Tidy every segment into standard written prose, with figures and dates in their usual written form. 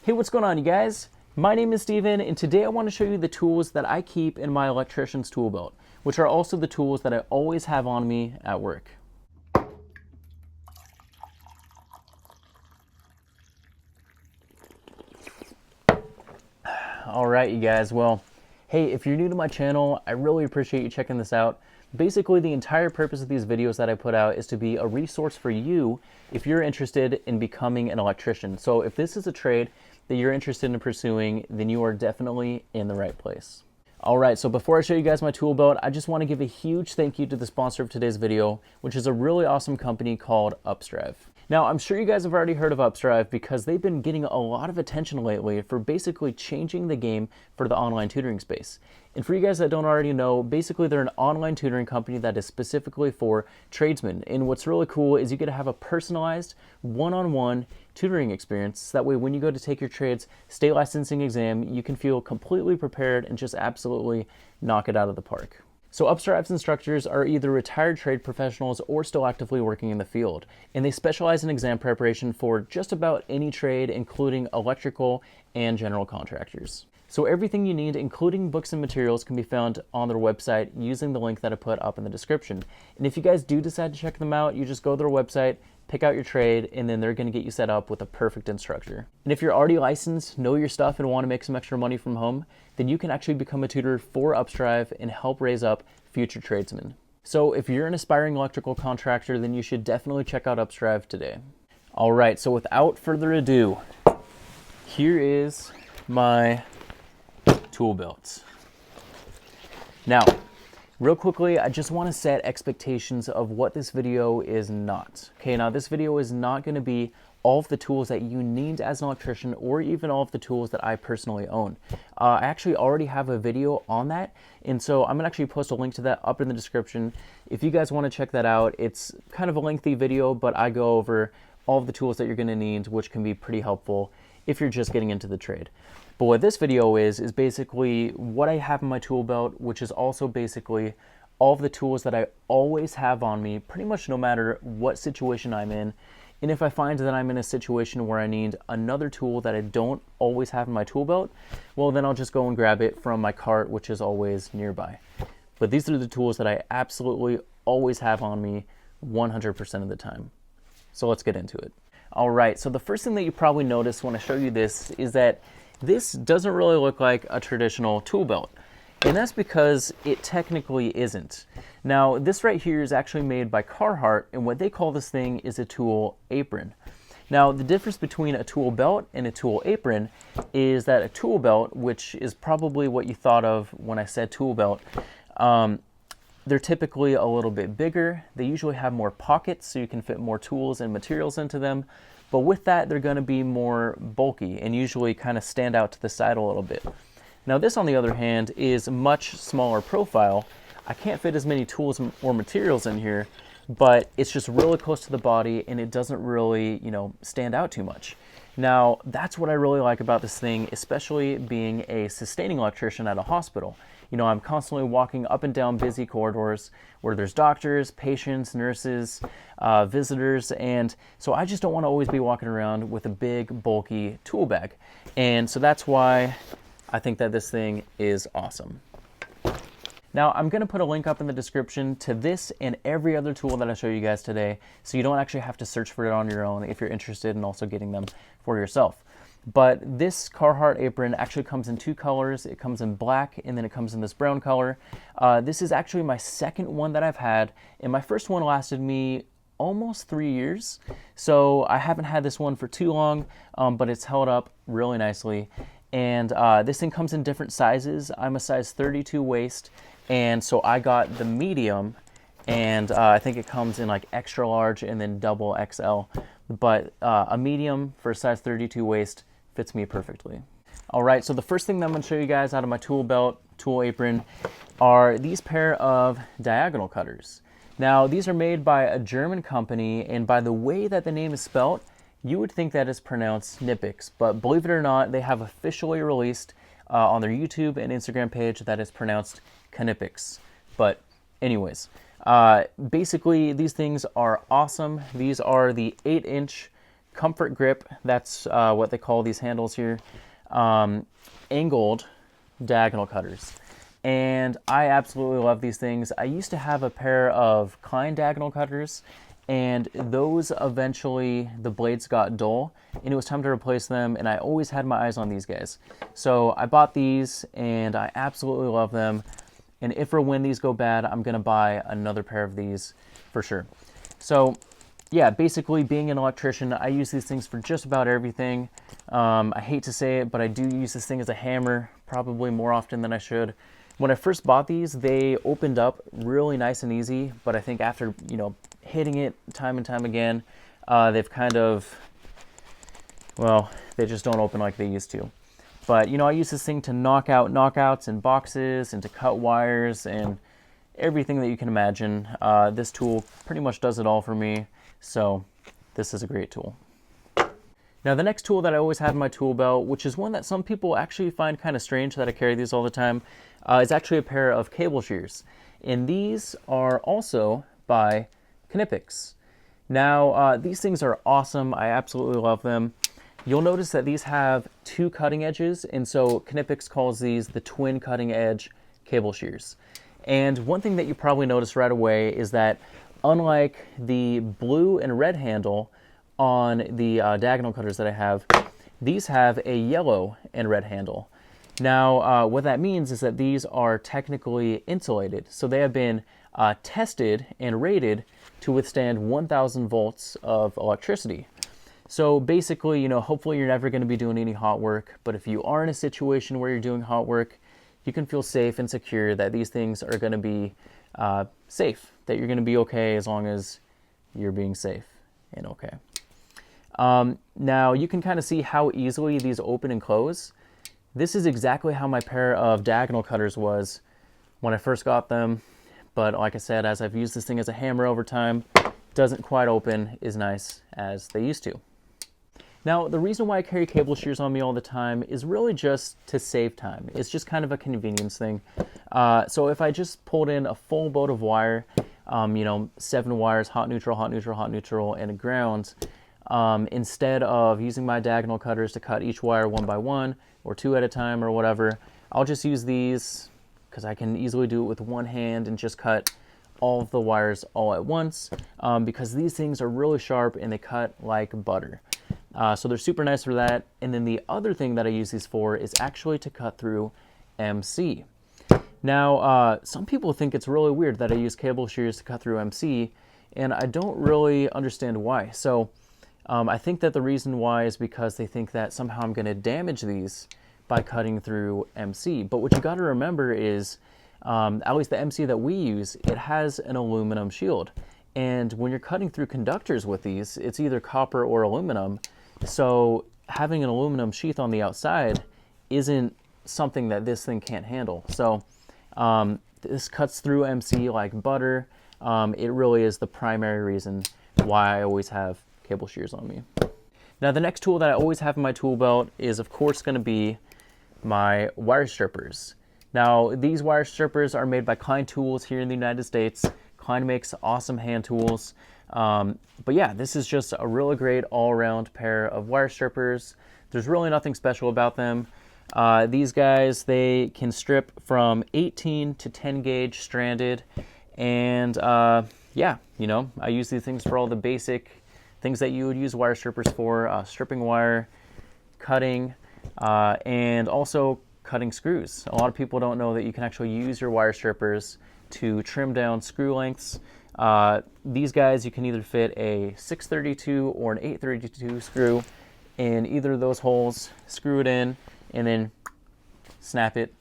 Hey, what's going on, you guys? My name is Steven, and today I want to show you the tools that I keep in my electrician's tool belt, which are also the tools that I always have on me at work. All right, you guys. Well, hey, if you're new to my channel, I really appreciate you checking this out. Basically, the entire purpose of these videos that I put out is to be a resource for you if you're interested in becoming an electrician. So if this is a trade that you're interested in pursuing, then you are definitely in the right place. All right, so before I show you guys my tool belt, I just want to give a huge thank you to the sponsor of today's video, which is a really awesome company called Upstrive. Now, I'm sure you guys have already heard of Upstrive because they've been getting a lot of attention lately for basically changing the game for the online tutoring space. And for you guys that don't already know, basically they're an online tutoring company that is specifically for tradesmen. And what's really cool is you get to have a personalized one-on-one tutoring experience. So that way when you go to take your trades state licensing exam, you can feel completely prepared and just absolutely knock it out of the park. So Upstrive's instructors are either retired trade professionals or still actively working in the field, and they specialize in exam preparation for just about any trade, including electrical and general contractors. So everything you need, including books and materials, can be found on their website using the link that I put up in the description. And if you guys do decide to check them out, you just go to their website, pick out your trade, and then they're going to get you set up with a perfect instructor. And if you're already licensed, know your stuff, and want to make some extra money from home, then you can actually become a tutor for Upstrive and help raise up future tradesmen. So if you're an aspiring electrical contractor, then you should definitely check out Upstrive today. All right, so without further ado, here is my tool belt. Now, real quickly, I just want to set expectations of what this video is not. Okay, now this video is not going to be all of the tools that you need as an electrician or even all of the tools that I personally own. I actually already have a video on that, and so I'm going to actually post a link to that up in the description. If you guys want to check that out, it's kind of a lengthy video, but I go over all of the tools that you're going to need, which can be pretty helpful if you're just getting into the trade. But what this video is basically what I have in my tool belt, which is also basically all of the tools that I always have on me, pretty much no matter what situation I'm in. And if I find that I'm in a situation where I need another tool that I don't always have in my tool belt, well, then I'll just go and grab it from my cart, which is always nearby. But these are the tools that I absolutely always have on me 100% of the time. So let's get into it. All right, so the first thing that you probably notice when I show you this is that this doesn't really look like a traditional tool belt. And that's because it technically isn't. Now, this right here is actually made by Carhartt, and what they call this thing is a tool apron. Now, the difference between a tool belt and a tool apron is that a tool belt, which is probably what you thought of when I said tool belt, they're typically a little bit bigger. They usually have more pockets, so you can fit more tools and materials into them. But with that, they're going to be more bulky and usually kind of stand out to the side a little bit. Now this, on the other hand, is much smaller profile. I can't fit as many tools or materials in here, but it's just really close to the body and it doesn't really, stand out too much. Now, that's what I really like about this thing, especially being a sustaining electrician at a hospital. I'm constantly walking up and down busy corridors where there's doctors, patients, nurses, visitors, and so I just don't want to always be walking around with a big, bulky tool bag. And so that's why I think that this thing is awesome. Now, I'm going to put a link up in the description to this and every other tool that I show you guys today, so you don't actually have to search for it on your own if you're interested in also getting them for yourself. But this Carhartt apron actually comes in two colors. It comes in black and then it comes in this brown color. This is actually my second one that I've had, and my first one lasted me almost 3 years. So I haven't had this one for too long, but it's held up really nicely. And this thing comes in different sizes. I'm a size 32 waist, and so I got the medium, and I think it comes in like extra large and then double XL. But a medium for a size 32 waist fits me perfectly. All right, so the first thing that I'm going to show you guys out of my tool belt, tool apron, are these pair of diagonal cutters. Now, these are made by a German company, and by the way that the name is spelled, you would think that it's pronounced Knipex, but believe it or not, they have officially released on their YouTube and Instagram page that it's pronounced Knipex. But anyways, basically these things are awesome. These are the 8-inch comfort grip, that's what they call these handles here, angled diagonal cutters. And I absolutely love these things. I used to have a pair of Klein diagonal cutters, and those eventually, the blades got dull, and it was time to replace them, and I always had my eyes on these guys. So I bought these, and I absolutely love them. And if or when these go bad, I'm gonna buy another pair of these for sure. So yeah, basically being an electrician, I use these things for just about everything. I hate to say it, but I do use this thing as a hammer, probably more often than I should. When I first bought these, they opened up really nice and easy, but I think after, you know, hitting it time and time again, they've kind of, well, they just don't open like they used to. But, you know, I use this thing to knock out knockouts in boxes and to cut wires and everything that you can imagine. This tool pretty much does it all for me, so this is a great tool. Now, the next tool that I always have in my tool belt, which is one that some people actually find kind of strange that I carry these all the time, is actually a pair of cable shears. And these are also by Knipex. Now, these things are awesome. I absolutely love them. You'll notice that these have two cutting edges, and so Knipex calls these the twin cutting edge cable shears. And one thing that you probably notice right away is that unlike the blue and red handle on the diagonal cutters that I have, these have a yellow and red handle. Now, what that means is that these are technically insulated. So they have been tested and rated to withstand 1,000 volts of electricity. So basically, you know, hopefully you're never going to be doing any hot work, but if you are in a situation where you're doing hot work, you can feel safe and secure that these things are going to be safe, that you're going to be okay as long as you're being safe and okay. Now, you can kind of see how easily these open and close. This is exactly how my pair of diagonal cutters was when I first got them, but like I said, as I've used this thing as a hammer over time, it doesn't quite open as nice as they used to. Now, the reason why I carry cable shears on me all the time is really just to save time. It's just kind of a convenience thing. So if I just pulled in a full boat of wire, you know, 7 wires, hot, neutral, hot, neutral, hot, neutral, and a ground, instead of using my diagonal cutters to cut each wire one by one or 2 at a time or whatever, I'll just use these because I can easily do it with one hand and just cut all of the wires all at once, because these things are really sharp and they cut like butter. So they're super nice for that. And then the other thing that I use these for is actually to cut through MC. Now, some people think it's really weird that I use cable shears to cut through MC, and I don't really understand why. So I think that the reason why is because they think that somehow I'm going to damage these by cutting through MC. But what you got to remember is, at least the MC that we use, it has an aluminum shield. And when you're cutting through conductors with these, it's either copper or aluminum. So having an aluminum sheath on the outside isn't something that this thing can't handle. So this cuts through MC like butter. It really is the primary reason why I always have cable shears on me. Now, the next tool that I always have in my tool belt is, of course, going to be my wire strippers. Now, these wire strippers are made by Klein Tools here in the United States. Klein makes awesome hand tools. But yeah, this is just a really great all-around pair of wire strippers. There's really nothing special about them. These guys, they can strip from 18 to 10 gauge stranded. And yeah, you know, I use these things for all the basic things that you would use wire strippers for, stripping wire, cutting, and also cutting screws. A lot of people don't know that you can actually use your wire strippers to trim down screw lengths. These guys, you can either fit a 632 or an 832 screw in either of those holes, screw it in, and then snap it.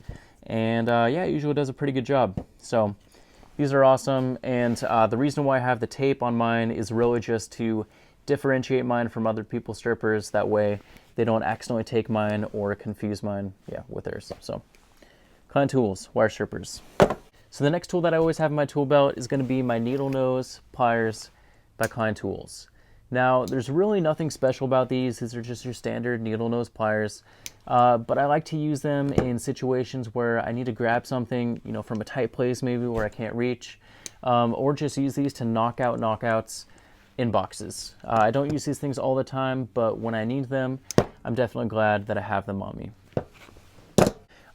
And yeah, it usually does a pretty good job. So these are awesome. And the reason why I have the tape on mine is really just to differentiate mine from other people's strippers. That way they don't accidentally take mine or confuse mine, yeah, with theirs. So Klein Tools, wire strippers. So the next tool that I always have in my tool belt is going to be my needle nose pliers by Klein Tools. Now, there's really nothing special about these. These are just your standard needle nose pliers. But I like to use them in situations where I need to grab something, you know, from a tight place maybe where I can't reach, or just use these to knock out knockouts. in boxes. I don't use these things all the time, but when I need them, I'm definitely glad that I have them on me.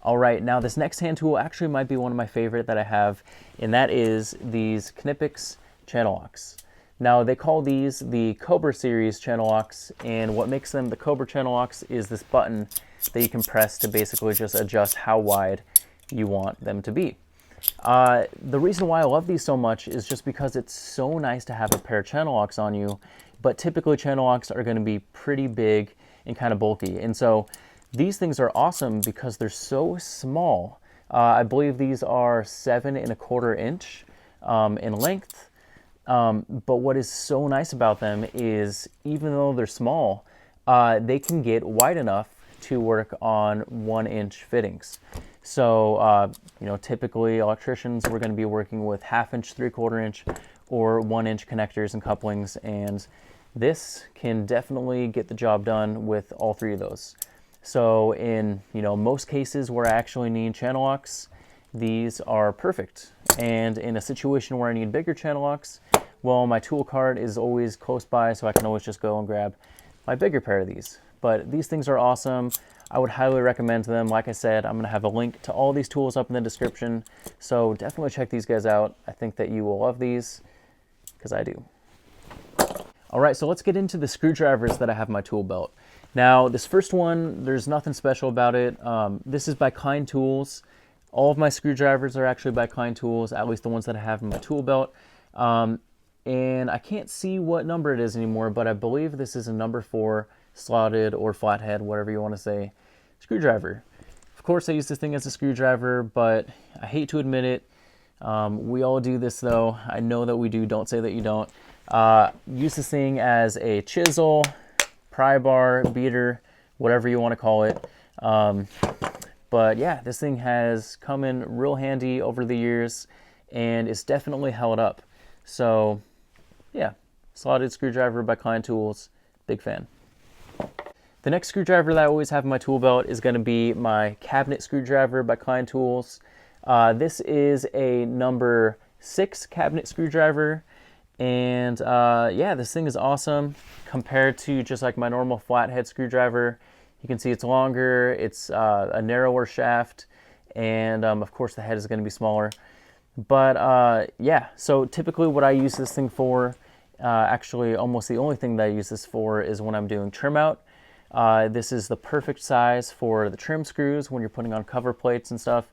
All right, now this next hand tool actually might be one of my favorite that I have, and that is these Knipex channel locks. Now they call these the Cobra series channel locks, and what makes them the Cobra channel locks is this button that you can press to basically just adjust how wide you want them to be. The reason why I love these so much is just because it's so nice to have a pair of channel locks on you, but typically channel locks are going to be pretty big and kind of bulky, and so these things are awesome because they're so small. I believe these are 7 1/4 inch in length. But what is so nice about them is even though they're small, they can get wide enough to work on 1-inch fittings. So, you know, typically electricians, we're going to be working with 1/2 inch, 3/4 inch, or 1-inch connectors and couplings, and this can definitely get the job done with all 3 of those. So in, you know, most cases where I actually need channel locks, these are perfect. And in a situation where I need bigger channel locks, well, my tool cart is always close by, so I can always just go and grab my bigger pair of these. But these things are awesome. I would highly recommend them. Like I said, I'm going to have a link to all these tools up in the description, so definitely check these guys out. I think that you will love these, because I do. All right, so let's get into the screwdrivers that I have in my tool belt. Now, this first one, there's nothing special about it. This is by Klein Tools. All of my screwdrivers are actually by Klein Tools, at least the ones that I have in my tool belt. And I can't see what number it is anymore, but I believe this is a number 4 slotted or flathead, whatever you want to say, screwdriver. Of course, I use this thing as a screwdriver, but I hate to admit it. We all do this though. I know that we do. Don't say that you don't. Use this thing as a chisel, pry bar, beater, whatever you want to call it. But yeah, this thing has come in real handy over the years, and it's definitely held up. So yeah, slotted screwdriver by Klein Tools, big fan. The next screwdriver that I always have in my tool belt is going to be my cabinet screwdriver by Klein Tools. This is a number 6 cabinet screwdriver, and yeah, this thing is awesome compared to just like my normal flathead screwdriver. You can see it's longer, it's a narrower shaft, and of course the head is going to be smaller. But yeah, so typically what I use this thing for, actually almost the only thing that I use this for, is when I'm doing trim out. This is the perfect size for the trim screws when you're putting on cover plates and stuff.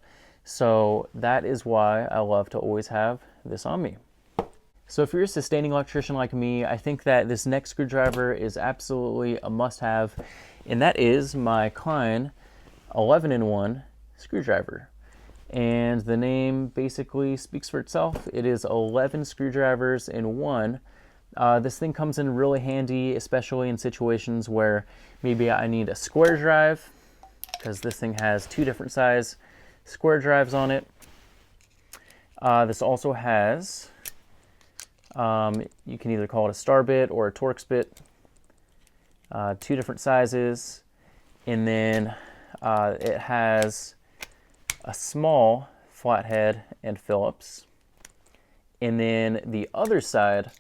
So that is why I love to always have this on me. So if you're a sustaining electrician like me, I think that this next screwdriver is absolutely a must-have, and that is my Klein 11-in-1 screwdriver. And the name basically speaks for itself. It is 11 screwdrivers in one. This thing comes in really handy, especially in situations where maybe I need a square drive, because this thing has 2 different size square drives on it. This also has, you can either call it a star bit or a Torx bit, 2 different sizes, and then it has a small flathead and Phillips, and then the other side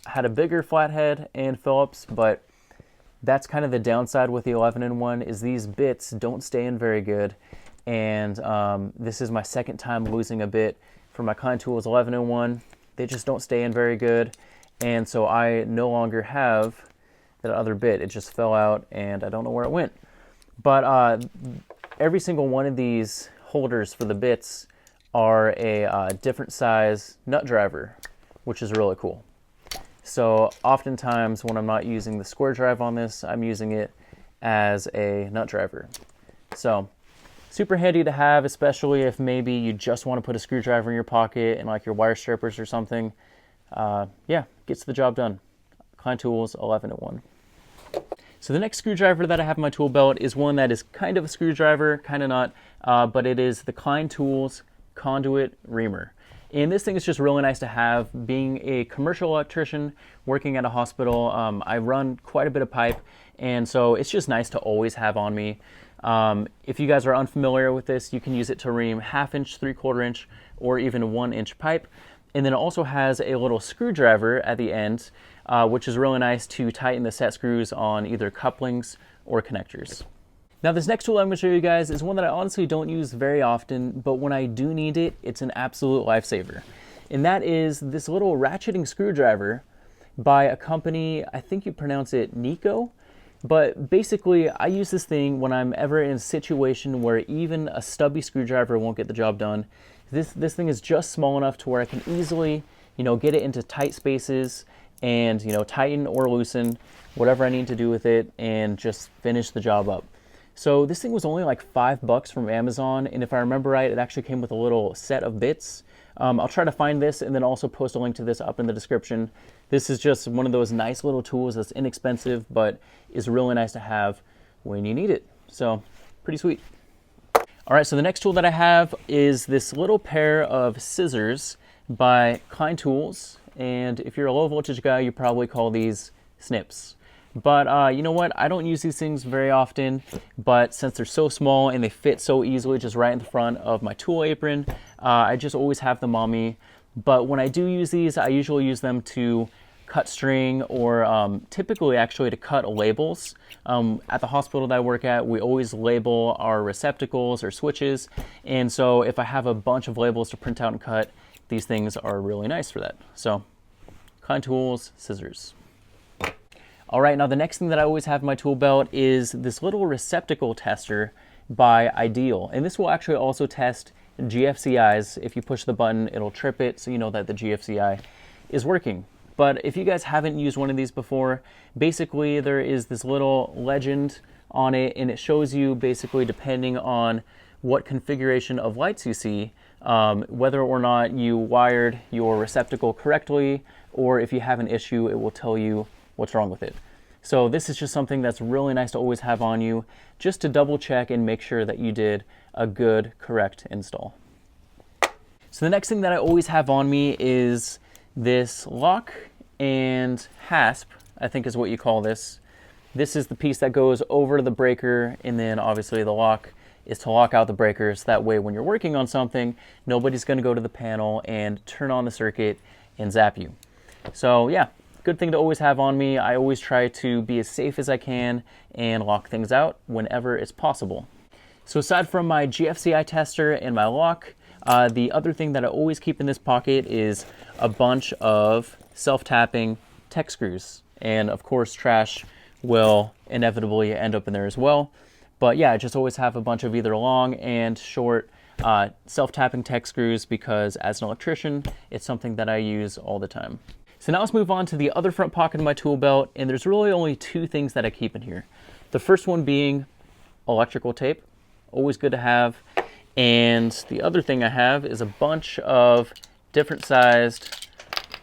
had a bigger flathead and Phillips, but that's kind of the downside with the 11-in-1 is these bits don't stay in very good, and this is my second time losing a bit for my Klein Tools 11-in-1. They just don't stay in very good, and so I no longer have that other bit. It just fell out and I don't know where it went. But every single one of these holders for the bits are a different size nut driver, which is really cool. So oftentimes when I'm not using the square drive on this, I'm using it as a nut driver. So super handy to have, especially if maybe you just want to put a screwdriver in your pocket and like your wire strippers or something. Yeah, gets the job done. Klein Tools 11-in-1. So the next screwdriver that I have in my tool belt is one that is kind of a screwdriver, kind of not, but it is the Klein Tools conduit reamer. And this thing is just really nice to have. Being a commercial electrician working at a hospital, I run quite a bit of pipe, and so it's just nice to always have on me. If you guys are unfamiliar with this, you can use it to ream 1/2 inch, 3/4 inch, or even 1-inch pipe. And then it also has a little screwdriver at the end which is really nice to tighten the set screws on either couplings or connectors. Now this next tool I'm going to show you guys is one that I honestly don't use very often, but when I do need it, it's an absolute lifesaver. And that is this little ratcheting screwdriver by a company, I think you pronounce it Nico. But basically, I use this thing when I'm ever in a situation where even a stubby screwdriver won't get the job done. This thing is just small enough to where I can easily, get it into tight spaces and, tighten or loosen whatever I need to do with it and just finish the job up. So this thing was only like $5 from Amazon, and if I remember right, it actually came with a little set of bits. I'll try to find this and then also post a link to this up in the description. This is just one of those nice little tools that's inexpensive, but is really nice to have when you need it. So pretty sweet. All right, so the next tool that I have is this little pair of scissors by Klein Tools. And if you're a low voltage guy, you probably call these snips. But you know what? I don't use these things very often, but since they're so small and they fit so easily just right in the front of my tool apron, I just always have them on me. But when I do use these, I usually use them to cut string or typically actually to cut labels. At the hospital that I work at, we always label our receptacles or switches. And so if I have a bunch of labels to print out and cut, these things are really nice for that. So Klein Tools, scissors. All right, now the next thing that I always have in my tool belt is this little receptacle tester by Ideal. And this will actually also test GFCIs. If you push the button, it'll trip it so you know that the GFCI is working. But if you guys haven't used one of these before, basically there is this little legend on it, and it shows you basically depending on what configuration of lights you see, whether or not you wired your receptacle correctly, or if you have an issue, it will tell you what's wrong with it. So this is just something that's really nice to always have on you, just to double check and make sure that you did a good, correct install. So the next thing that I always have on me is this lock and hasp, I think is what you call this. This is the piece that goes over the breaker, and then obviously the lock is to lock out the breakers. That way when you're working on something, nobody's gonna go to the panel and turn on the circuit and zap you. So yeah, good thing to always have on me. I always try to be as safe as I can and lock things out whenever it's possible. So aside from my GFCI tester and my lock, the other thing that I always keep in this pocket is a bunch of self-tapping tech screws. And of course, trash will inevitably end up in there as well. But yeah, I just always have a bunch of either long and short self-tapping tech screws because as an electrician, it's something that I use all the time. So now let's move on to the other front pocket of my tool belt, and there's really only two things that I keep in here. The first one being electrical tape, always good to have. And the other thing I have is a bunch of different sized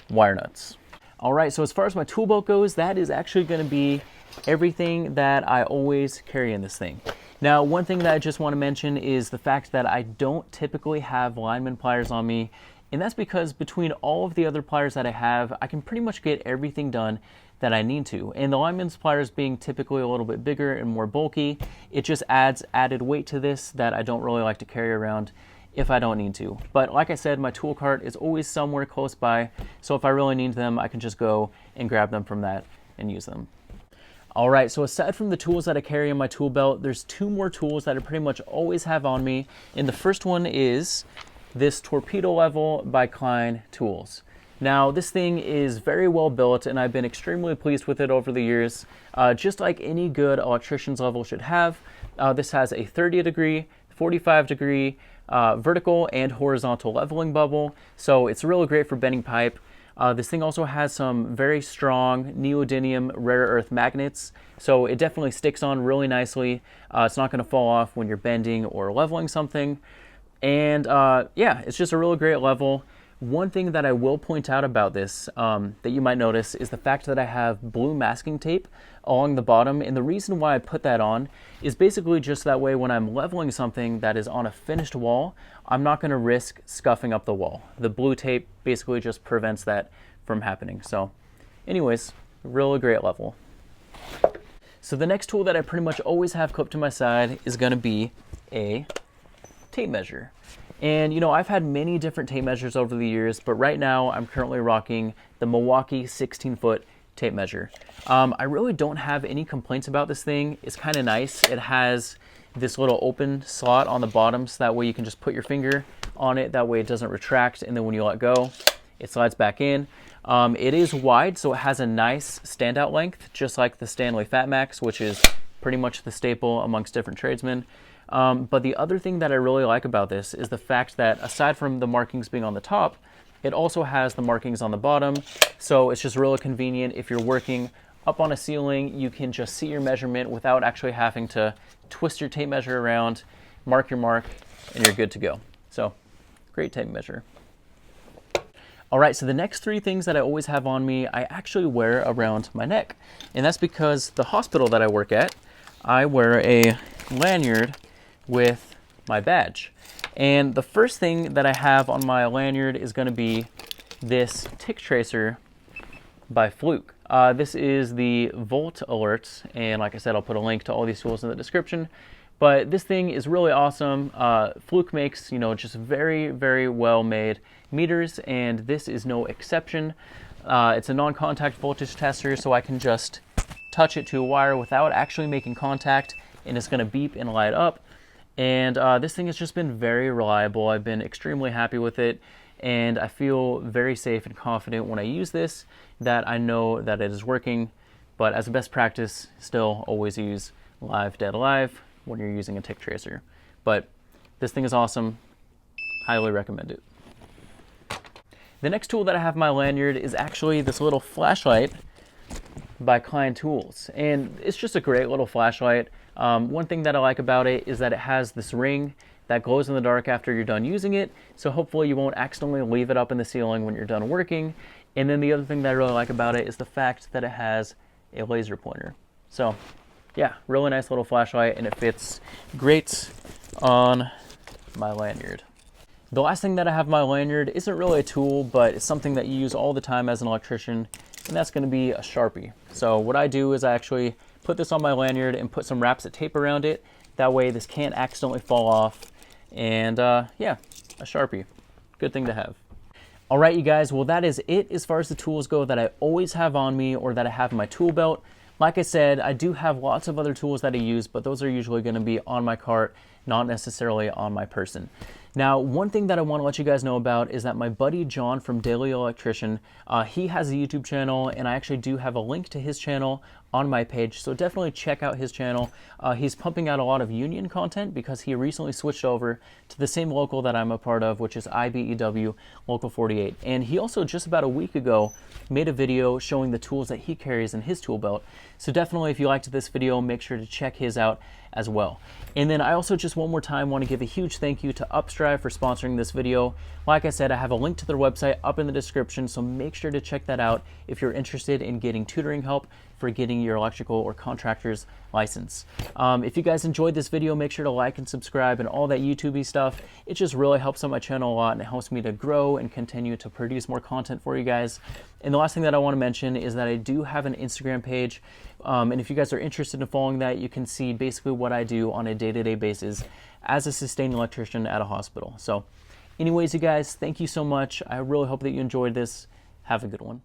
wire nuts. All right, so as far as my tool belt goes, that is actually gonna be everything that I always carry in this thing. Now, one thing that I just wanna mention is the fact that I don't typically have lineman pliers on me. And that's because between all of the other pliers that I have, I can pretty much get everything done that I need to. And the lineman's pliers being typically a little bit bigger and more bulky, it just adds added weight to this that I don't really like to carry around if I don't need to. But like I said, my tool cart is always somewhere close by, so if I really need them, I can just go and grab them from that and use them. All right, so aside from the tools that I carry in my tool belt, there's two more tools that I pretty much always have on me. And the first one is this torpedo level by Klein Tools. Now this thing is very well built and I've been extremely pleased with it over the years. Just like any good electrician's level should have, this has a 30 degree, 45 degree vertical and horizontal leveling bubble. So it's really great for bending pipe. This thing also has some very strong neodymium rare earth magnets. So it definitely sticks on really nicely. It's not gonna fall off when you're bending or leveling something. And yeah, it's just a really great level. One thing that I will point out about this that you might notice is the fact that I have blue masking tape along the bottom. And the reason why I put that on is basically just that way when I'm leveling something that is on a finished wall, I'm not gonna risk scuffing up the wall. The blue tape basically just prevents that from happening. So anyways, really great level. So the next tool that I pretty much always have clipped to my side is gonna be a tape measure. And you know, I've had many different tape measures over the years, but right now I'm currently rocking the Milwaukee 16-foot tape measure. I really don't have any complaints about this thing. It's kind of nice. It has this little open slot on the bottom, so that way you can just put your finger on it. That way it doesn't retract, and then when you let go, it slides back in. It is wide, so it has a nice standout length, just like the Stanley Fatmax, which is pretty much the staple amongst different tradesmen. But the other thing that I really like about this is the fact that aside from the markings being on the top, it also has the markings on the bottom. So it's just really convenient. If you're working up on a ceiling, you can just see your measurement without actually having to twist your tape measure around, mark your mark, and you're good to go. So great tape measure. All right, so the next three things that I always have on me, I actually wear around my neck. And that's because the hospital that I work at, I wear a lanyard with my badge. And the first thing that I have on my lanyard is going to be this tick tracer by Fluke. This is the Volt Alert, and like I said, I'll put a link to all these tools in the description. But this thing is really awesome. Fluke makes, just very, very well made meters, and this is no exception. It's a non-contact voltage tester, so I can just touch it to a wire without actually making contact, and it's going to beep and light up. And this thing has just been very reliable. I've been extremely happy with it, and I feel very safe and confident when I use this that I know that it is working. But as a best practice, still always use live, dead alive when you're using a tick tracer. But this thing is awesome. Highly recommend it. The next tool that I have in my lanyard is actually this little flashlight by Klein Tools, and it's just a great little flashlight. One thing that I like about it is that it has this ring that glows in the dark after you're done using it, so hopefully you won't accidentally leave it up in the ceiling when you're done working. And then the other thing that I really like about it is the fact that it has a laser pointer. So yeah, really nice little flashlight, and it fits great on my lanyard. The last thing that I have in my lanyard isn't really a tool, but it's something that you use all the time as an electrician, and that's going to be a Sharpie. So what I do is I actually put this on my lanyard and put some wraps of tape around it. That way this can't accidentally fall off. And yeah, a Sharpie. Good thing to have. All right, you guys, well, that is it as far as the tools go that I always have on me or that I have in my tool belt. Like I said, I do have lots of other tools that I use, but those are usually going to be on my cart, not necessarily on my person. Now, one thing that I want to let you guys know about is that my buddy John from Daily Electrician, he has a YouTube channel, and I actually do have a link to his channel on my page, so definitely check out his channel. He's pumping out a lot of union content because he recently switched over to the same local that I'm a part of, which is Ibew Local 48. And he also just about a week ago made a video showing the tools that he carries in his tool belt. So definitely, if you liked this video, make sure to check his out as well. And then I also just one more time want to give a huge thank you to Upstrive for sponsoring this video. Like I said, I have a link to their website up in the description, so make sure to check that out if you're interested in getting tutoring help for getting your electrical or contractor's license. If you guys enjoyed this video, make sure to like and subscribe and all that YouTube-y stuff. It just really helps out my channel a lot, and it helps me to grow and continue to produce more content for you guys. And the last thing that I want to mention is that I do have an Instagram page, and if you guys are interested in following that, you can see basically what I do on a day-to-day basis as a sustained electrician at a hospital. So anyways, you guys, thank you so much. I really hope that you enjoyed this. Have a good one.